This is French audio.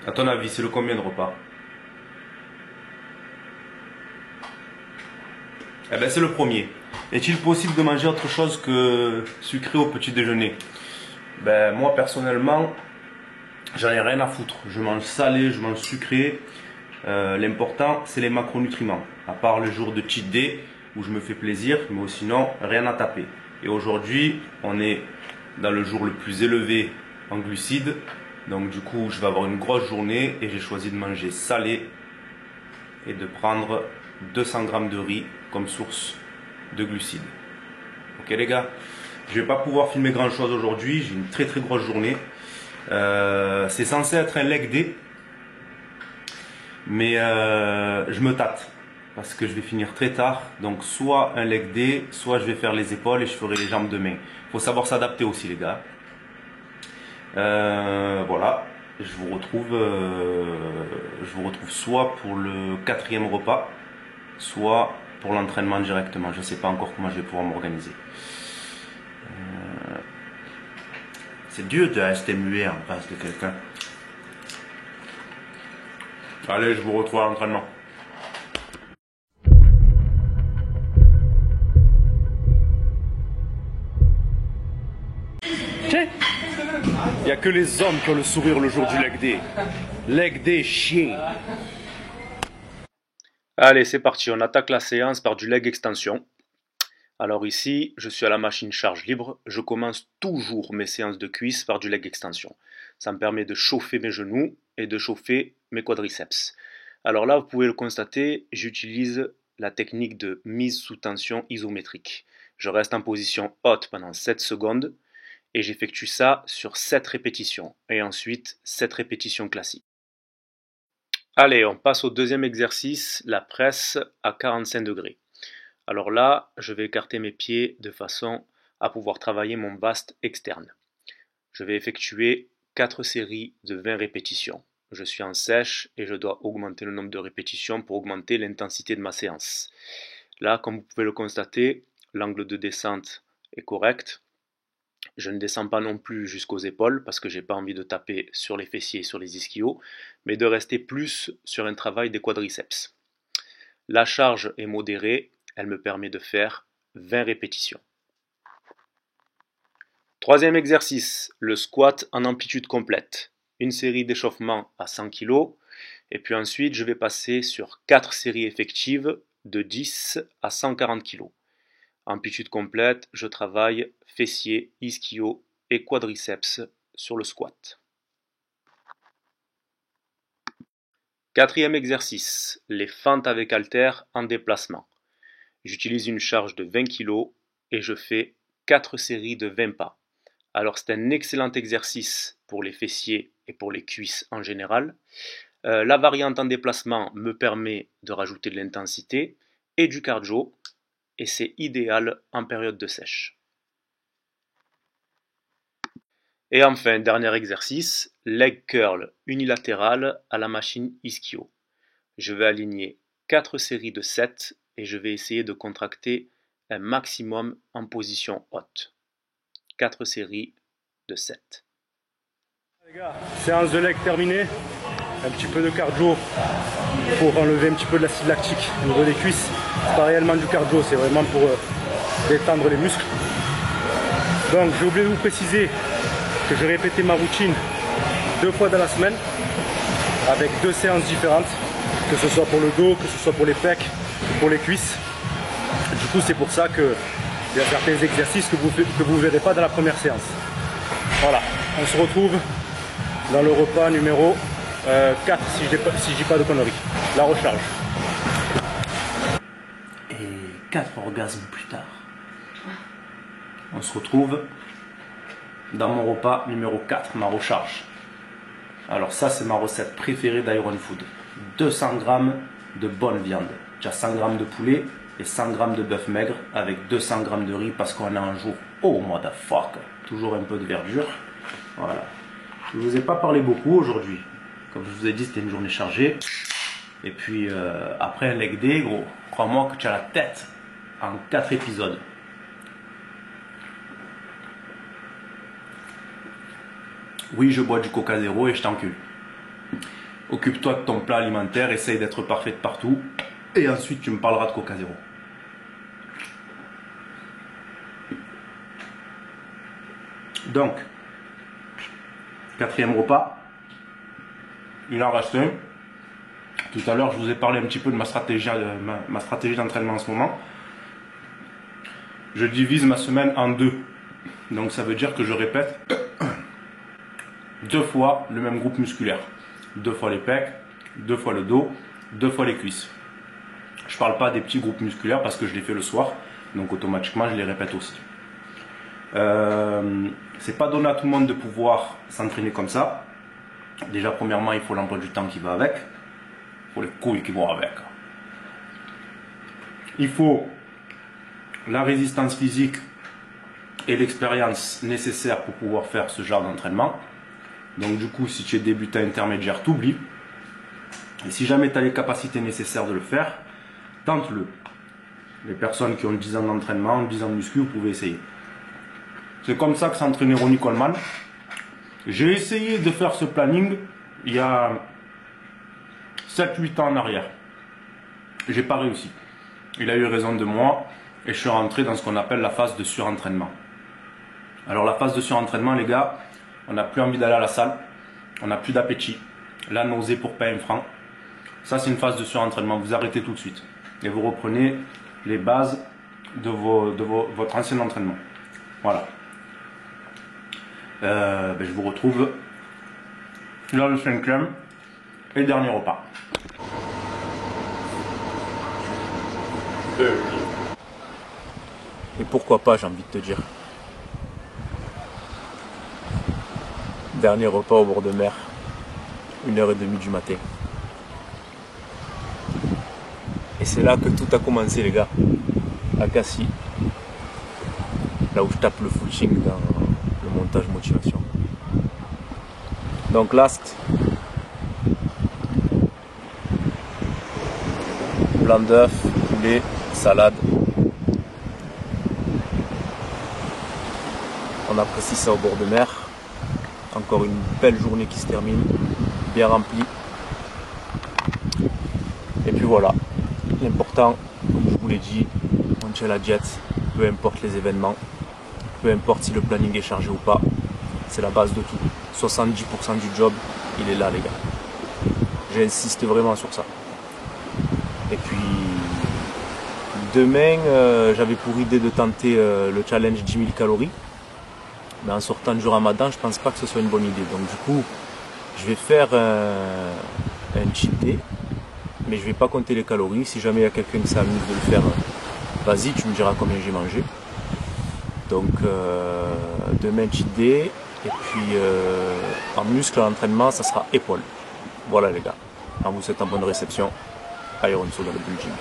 À ton avis, c'est le combien de repas? Eh ben, c'est le premier. Est-il possible de manger autre chose que sucré au petit déjeuner? Ben, moi, personnellement, j'en ai rien à foutre. Je mange salé, je mange sucré. L'important, c'est les macronutriments. À part le jour de cheat day, où je me fais plaisir, mais sinon, rien à taper. Et aujourd'hui, on est dans le jour le plus élevé en glucides. Donc du coup, je vais avoir une grosse journée et j'ai choisi de manger salé et de prendre 200 grammes de riz comme source de glucides. Ok les gars, je vais pas pouvoir filmer grand chose aujourd'hui, j'ai une très grosse journée. C'est censé être un leg day, mais je me tâte parce que je vais finir très tard. Donc soit un leg day, soit je vais faire les épaules et je ferai les jambes demain. Faut savoir s'adapter aussi les gars. Voilà, je vous retrouve soit pour le 4e repas, soit pour l'entraînement directement. Je ne sais pas encore comment je vais pouvoir m'organiser. C'est dur de rester muet en face de quelqu'un. Allez, je vous retrouve à l'entraînement. Il n'y a que les hommes qui ont le sourire le jour du leg day. Leg day chien. Allez, c'est parti. On attaque la séance par du leg extension. Alors ici, je suis à la machine charge libre. Je commence toujours mes séances de cuisses par du leg extension. Ça me permet de chauffer mes genoux et de chauffer mes quadriceps. Alors là, vous pouvez le constater, j'utilise la technique de mise sous tension isométrique. Je reste en position haute pendant 7 secondes et j'effectue ça sur 7 répétitions. Et ensuite, 7 répétitions classiques. Allez, on passe au deuxième exercice, la presse à 45 degrés. Alors là, je vais écarter mes pieds de façon à pouvoir travailler mon vaste externe. Je vais effectuer 4 séries de 20 répétitions. Je suis en sèche et je dois augmenter le nombre de répétitions pour augmenter l'intensité de ma séance. Là, comme vous pouvez le constater, l'angle de descente est correct. Je ne descends pas non plus jusqu'aux épaules parce que j'ai pas envie de taper sur les fessiers et sur les ischios, mais de rester plus sur un travail des quadriceps. La charge est modérée, elle me permet de faire 20 répétitions. Troisième exercice, le squat en amplitude complète. Une série d'échauffements à 100 kg et puis ensuite je vais passer sur 4 séries effectives de 10 à 140 kg. Amplitude complète, je travaille fessiers, ischio et quadriceps sur le squat. Quatrième exercice, les fentes avec haltères en déplacement. J'utilise une charge de 20 kg et je fais 4 séries de 20 pas. Alors c'est un excellent exercice pour les fessiers et pour les cuisses en général. La variante en déplacement me permet de rajouter de l'intensité et du cardio et c'est idéal en période de sèche. Et enfin, dernier exercice, leg curl unilatéral à la machine ischio. Je vais aligner 4 séries de 7 et je vais essayer de contracter un maximum en position haute. 4 séries de 7. Les gars, séance de leg terminée. Un petit peu de cardio pour enlever un petit peu de l'acide lactique au niveau des cuisses. C'est pas réellement du cardio, c'est vraiment pour détendre les muscles. Donc j'ai oublié de vous préciser que je répétais ma routine 2 fois dans la semaine avec 2 séances différentes, que ce soit pour le dos, que ce soit pour les pecs, pour les cuisses. Du coup c'est pour ça qu'il y a certains exercices que vous verrez pas dans la première séance. Voilà, on se retrouve dans le repas numéro 4 si je dis pas de conneries. La recharge. Et 4 orgasmes plus tard, on se retrouve dans mon repas numéro 4, ma recharge. Alors ça c'est ma recette préférée d'Iron Food. 200 grammes de bonne viande. Déjà 100 grammes de poulet et 100 grammes de bœuf maigre avec 200 grammes de riz parce qu'on a un jour, oh motherfucker, toujours un peu de verdure. Voilà. Je ne vous ai pas parlé beaucoup aujourd'hui. Comme je vous ai dit, c'était une journée chargée. Et puis après un leg day, gros, crois-moi que tu as la tête en 4 épisodes. Oui, je bois du Coca Zéro et je t'encule. Occupe-toi de ton plat alimentaire, essaye d'être parfaite partout. Et ensuite, tu me parleras de Coca Zéro. Donc, 4e repas. Il en reste un. Tout à l'heure, je vous ai parlé un petit peu de ma stratégie d'entraînement en ce moment. Je divise ma semaine en 2. Donc, ça veut dire que je répète 2 fois le même groupe musculaire. 2 fois les pecs, 2 fois le dos, 2 fois les cuisses. Je ne parle pas des petits groupes musculaires parce que je les fais le soir. Donc, automatiquement, je les répète aussi. C'est pas donné à tout le monde de pouvoir s'entraîner comme ça. Déjà, premièrement, il faut l'emploi du temps qui va avec. Il faut les couilles qui vont avec. Il faut la résistance physique et l'expérience nécessaire pour pouvoir faire ce genre d'entraînement. Donc du coup, si tu es débutant intermédiaire, t'oublies. Et si jamais tu as les capacités nécessaires de le faire, tente-le. Les personnes qui ont 10 ans d'entraînement, 10 ans de muscu, vous pouvez essayer. C'est comme ça que s'entraînait Ronnie Coleman. J'ai essayé de faire ce planning il y a 7-8 ans en arrière. J'ai pas réussi. Il a eu raison de moi et je suis rentré dans ce qu'on appelle la phase de surentraînement. Alors la phase de surentraînement, les gars, on n'a plus envie d'aller à la salle, on n'a plus d'appétit, la nausée pour pas un franc. Ça, c'est une phase de surentraînement. Vous arrêtez tout de suite et vous reprenez les bases de votre ancien entraînement. Voilà. Je vous retrouve dans le 5e et dernier repas. Et pourquoi pas, j'ai envie de te dire. Dernier repas au bord de mer, 1h30 du matin. Et c'est là que tout a commencé, les gars, à Cassis, là où je tape le footing dans le montage motivation. Donc last, blanc d'œuf, poulet, salade. On apprécie ça au bord de mer. Encore une belle journée qui se termine, bien remplie. Et puis voilà, l'important, comme je vous l'ai dit, on tient la diète, peu importe les événements, peu importe si le planning est chargé ou pas, c'est la base de tout. 70% du job, il est là, les gars. J'insiste vraiment sur ça. Et puis, demain, j'avais pour idée de tenter le challenge 10 000 calories. Mais en sortant du ramadan, je pense pas que ce soit une bonne idée. Donc du coup, je vais faire un cheat day, mais je vais pas compter les calories. Si jamais il y a quelqu'un qui s'amuse de le faire, vas-y, tu me diras combien j'ai mangé. Donc demain cheat day, et puis en muscle à l'entraînement, ça sera épaule. Voilà les gars. On vous souhaite une bonne réception. Iron Soul dans le building.